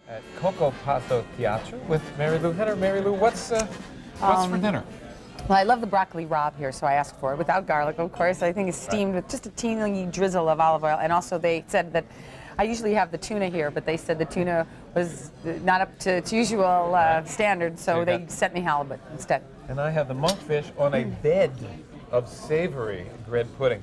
at Coco Paso Teatro with Marilu Henner. Marilu, what's for dinner? Well, I love the broccoli rabe here, so I asked for it without garlic, of course. I think it's steamed with just a teeny drizzle of olive oil. And also they said that I usually have the tuna here, but they said the tuna was not up to its usual standards, so they sent me halibut instead. And I have the monkfish on a bed of savory bread pudding.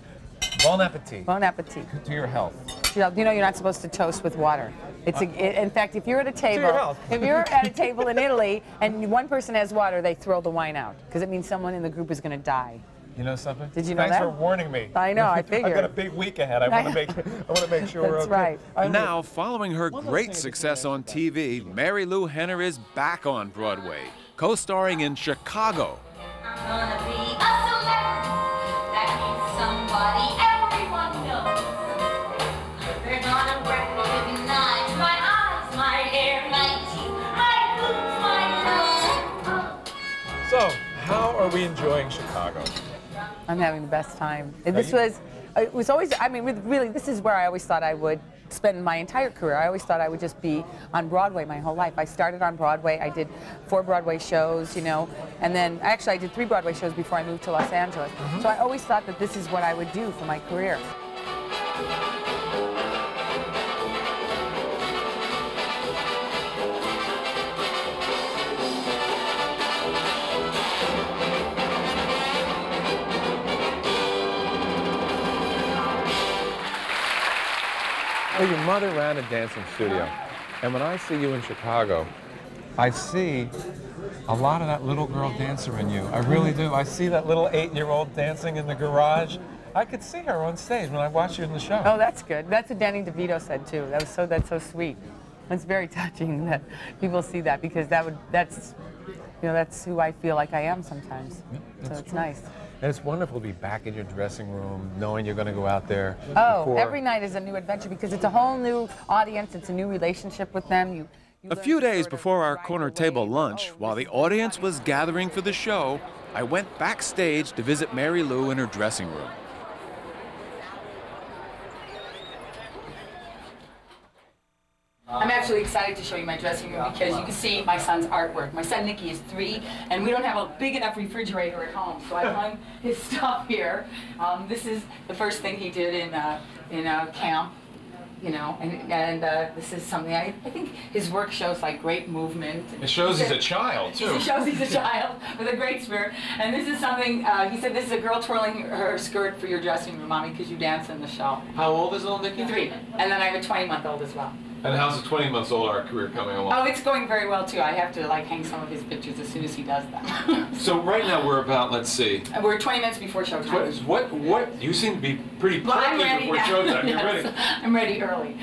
Bon appetit. Bon appetit. To your health. You know you're not supposed to toast with water. In fact, if you're at a table, in Italy and one person has water, they throw the wine out because it means someone in the group is going to die. You know something? Did you know Thanks that? for warning me. I know. I figured. I've got a big week ahead. I want to make sure we're okay. That's right. Now, following her great success on TV, Marilu Henner is back on Broadway, co-starring in Chicago. I'm gonna be a celebrity. That means somebody everyone knows. They're gonna recognize my eyes, my hair, my teeth, my boots, my nose. So, how are we enjoying Chicago? I'm having the best time. It was always, I mean, really, this is where I always thought I would spend my entire career. I always thought I would just be on Broadway my whole life. I started on Broadway. I did 4 Broadway shows, you know, and then actually I did 3 Broadway shows before I moved to Los Angeles. So I always thought that this is what I would do for my career. Well, your mother ran a dancing studio, and when I see you in Chicago, I see a lot of that little girl dancer in you. I really do. I see that little 8-year-old dancing in the garage. I could see her on stage when I watch you in the show. Oh, that's good. That's what Danny DeVito said too. That's so sweet. It's very touching that people see that because that's who I feel like I am sometimes. Yeah, so it's nice. And it's wonderful to be back in your dressing room, knowing you're going to go out there. Oh, every night is a new adventure because it's a whole new audience. It's a new relationship with them. A few days before our corner table lunch, while the audience was gathering for the show, I went backstage to visit Marilu in her dressing room. I'm actually excited to show you my dressing room because you can see my son's artwork. My son Nicky is 3, and we don't have a big enough refrigerator at home, so I hung his stuff here. This is the first thing he did in camp, you know, and this is something I think his work shows like great movement. It shows he's a child too. It shows he's a child with a great spirit. And this is something he said. This is a girl twirling her skirt for your dressing room, Mommy, because you dance in the show. How old is little Nicky? 3, and then I have a 20-month-old as well. And how's the 20-month-old art career coming along? Oh, it's going very well too. I have to like hang some of his pictures as soon as he does them. So right now we're about, let's see. We're 20 minutes before showtime. What? You seem to be pretty Well, I'm ready before showtime. You're yes, ready. I'm ready early.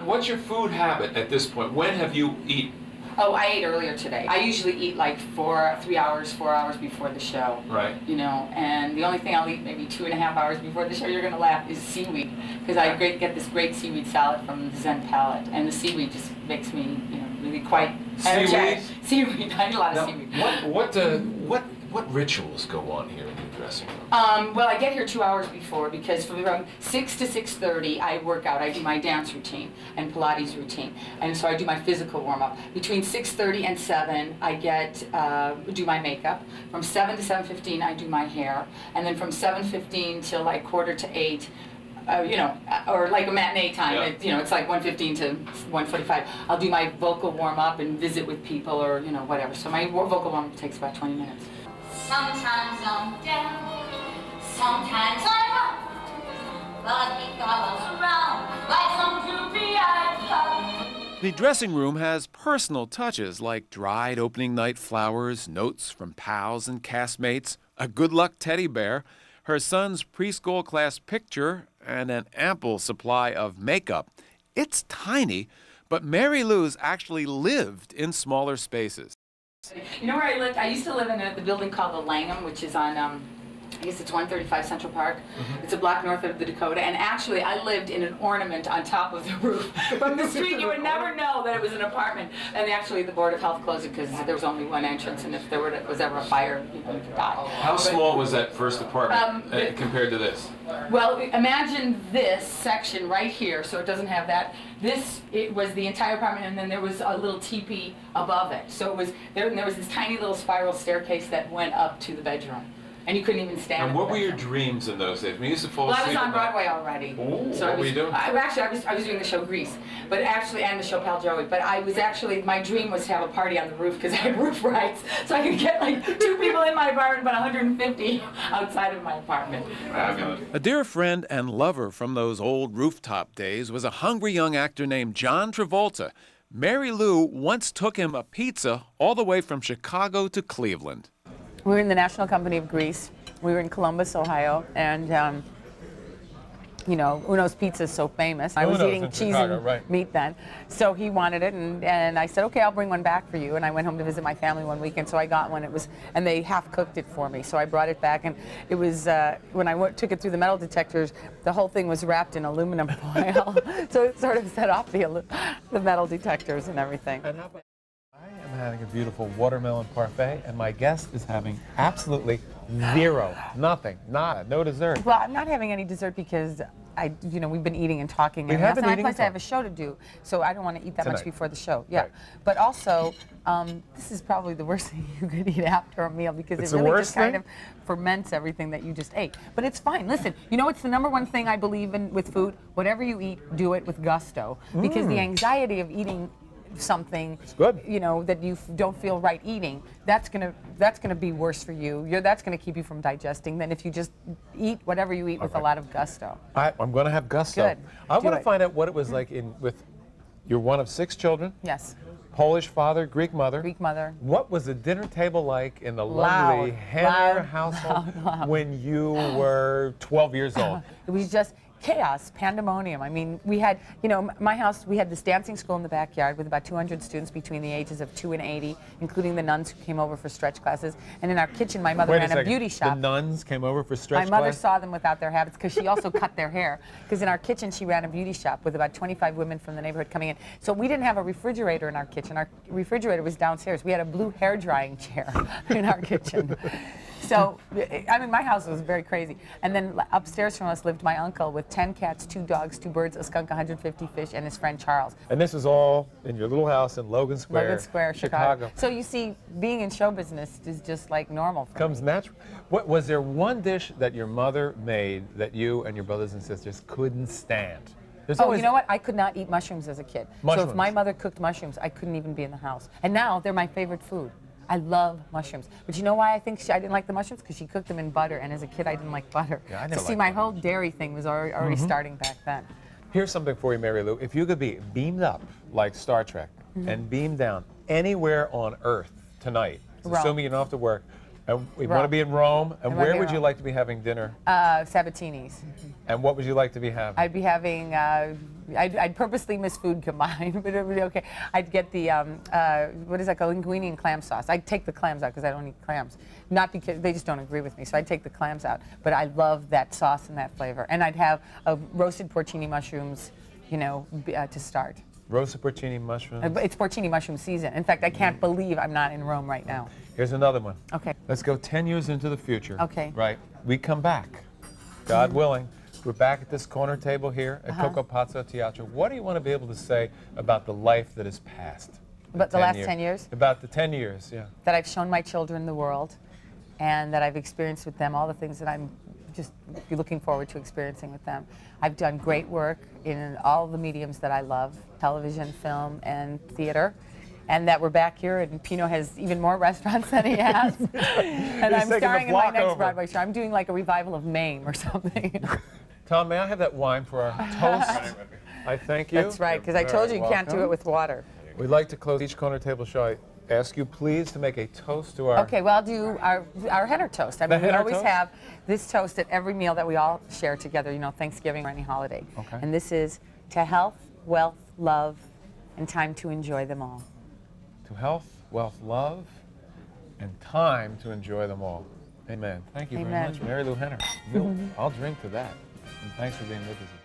What's your food habit at this point? When have you eaten? Oh, I ate earlier today. I usually eat like 4 hours before the show. Right. You know, and the only thing I'll eat maybe 2.5 hours before the show, you're going to laugh, is seaweed. Because I get this great seaweed salad from the Zen Palette. And the seaweed just makes me, you know, really quite energetic. Seaweed? I eat a lot of seaweed. What rituals go on here in your dressing room? Well, I get here 2 hours before because from 6 to 6:30 I work out. I do my dance routine and Pilates routine, and so I do my physical warm-up. Between 6:30 and 7 I do my makeup. From 7 to 7:15 I do my hair, and then from 7:15 till like 7:45 you know, or like a matinee time, yeah. You know, it's like 1:15 to 1:45. I'll do my vocal warm-up and visit with people or, you know, whatever. So my vocal warm-up takes about 20 minutes. Sometimes I'm down, sometimes I'm up, but he follows around like some droopy-eyed pup. The dressing room has personal touches like dried opening night flowers, notes from pals and castmates, a good luck teddy bear, her son's preschool class picture, and an ample supply of makeup. It's tiny, but Marilu's actually lived in smaller spaces. You know where I lived? I used to live in the building called the Langham, which is on I guess it's 135 Central Park. It's a block north of the Dakota, and actually I lived in an ornament on top of the roof. From the street, you would never know that it was an apartment. And actually the Board of Health closed it because there was only one entrance, and if there was ever a fire, you could die. How small was that first apartment compared to this? Well, imagine this section right here, so it doesn't have that. It was the entire apartment, and then there was a little teepee above it. So it was there was this tiny little spiral staircase that went up to the bedroom. And you couldn't even stand. And what were your dreams in those days? When you used to fall Well, I asleep. was on Broadway already. Ooh, so what were you doing? I was doing the show Grease, but actually, and the show Pal Joey. But I was actually, my dream was to have a party on the roof because I had roof rights, so I could get like 2 people in my apartment, but 150 outside of my apartment. Fabulous. Awesome. A dear friend and lover from those old rooftop days was a hungry young actor named John Travolta. Marilu once took him a pizza all the way from Chicago to Cleveland. We were in the National Company of Grease. We were in Columbus, Ohio, and you know, Uno's Pizza is so famous. I was eating cheese and meat then, so he wanted it, and I said, okay, I'll bring one back for you. And I went home to visit my family one weekend, so I got one. And they half cooked it for me, so I brought it back, and it was when I took it through the metal detectors, the whole thing was wrapped in aluminum foil, so it sort of set off the metal detectors and everything. I'm having a beautiful watermelon parfait, and my guest is having absolutely zero, nothing, nada, no dessert. Well, I'm not having any dessert because we've been eating and talking. We have been eating. Plus, I have a show to do, so I don't want to eat that much before the show. Yeah, right. But also, this is probably the worst thing you could eat after a meal because it's it really just kind of ferments everything that you just ate. But it's fine. Listen, you know what's the #1 thing I believe in with food? Whatever you eat, do it with gusto, because the anxiety of eating something that you don't feel right eating, that's gonna be worse for you. That's gonna keep you from digesting than if you just eat whatever you eat with a lot of gusto. I'm gonna have gusto. Good. I want to find out what it was like with you're one of 6 children. Yes. Polish father, Greek mother. Greek mother. What was the dinner table like in the lovely Henner household when you were 12 years old? It was just chaos, pandemonium. I mean, we had, my house, we had this dancing school in the backyard with about 200 students between the ages of 2 and 80, including the nuns who came over for stretch classes. And in our kitchen, my mother ran a beauty shop. The nuns came over for stretch classes? My mother saw them without their habits because she also cut their hair. Because in our kitchen, she ran a beauty shop with about 25 women from the neighborhood coming in. So we didn't have a refrigerator in our kitchen. Our refrigerator was downstairs. We had a blue hair drying chair in our kitchen. So, I mean, my house was very crazy. And then upstairs from us lived my uncle with 10 cats, 2 dogs, 2 birds, a skunk, 150 fish, and his friend Charles. And this is all in your little house in Logan Square, Chicago. So you see, being in show business is just like normal for Comes me. natural. What, was there one dish that your mother made that you and your brothers and sisters couldn't stand? You know what? I could not eat mushrooms as a kid. Mushrooms. So if my mother cooked mushrooms, I couldn't even be in the house. And now they're my favorite food. I love mushrooms. But you know why I think I didn't like the mushrooms? Because she cooked them in butter, and as a kid I didn't like butter. Yeah, I never see, my whole dairy thing was already starting back then. Here's something for you, Marilu. If you could be beamed up like Star Trek and beamed down anywhere on Earth tonight, assuming you don't have to work, and we want to be in Rome, and where would you like to be having dinner? Sabatini's. And what would you like to be having? I'd be having, I'd purposely miss food combined, but it would be okay. I'd get the, what is that called, linguine and clam sauce. I'd take the clams out because I don't eat clams. Not because, they just don't agree with me, so I'd take the clams out. But I love that sauce and that flavor. And I'd have roasted porcini mushrooms, to start. Roasted porcini mushrooms? It's porcini mushroom season. In fact, I can't believe I'm not in Rome right now. Here's another one. Okay. Let's go 10 years into the future. Okay. Right. We come back, God willing. We're back at this corner table here at Coco Pazzo Teatro. What do you want to be able to say about the life that has passed? About the last 10 years? About the 10 years, yeah. That I've shown my children the world, and that I've experienced with them all the things that I'm just looking forward to experiencing with them. I've done great work in all the mediums that I love, television, film, and theater. And that we're back here, and Pino has even more restaurants than he has. And I'm starring in my next Broadway show. I'm doing like a revival of Mame or something. Tom, may I have that wine for our toast? I thank you. That's right, because I told you you can't do it with water. We'd like to close each corner table show. I ask you please to make a toast to our... Okay, well, I'll do our Henner toast. I mean, we always have this toast at every meal that we all share together, Thanksgiving or any holiday. Okay. And this is to health, wealth, love, and time to enjoy them all. To health, wealth, love, and time to enjoy them all. Amen. Thank you Amen. very much, Marilu Henner. I'll drink to that. And thanks for being with us.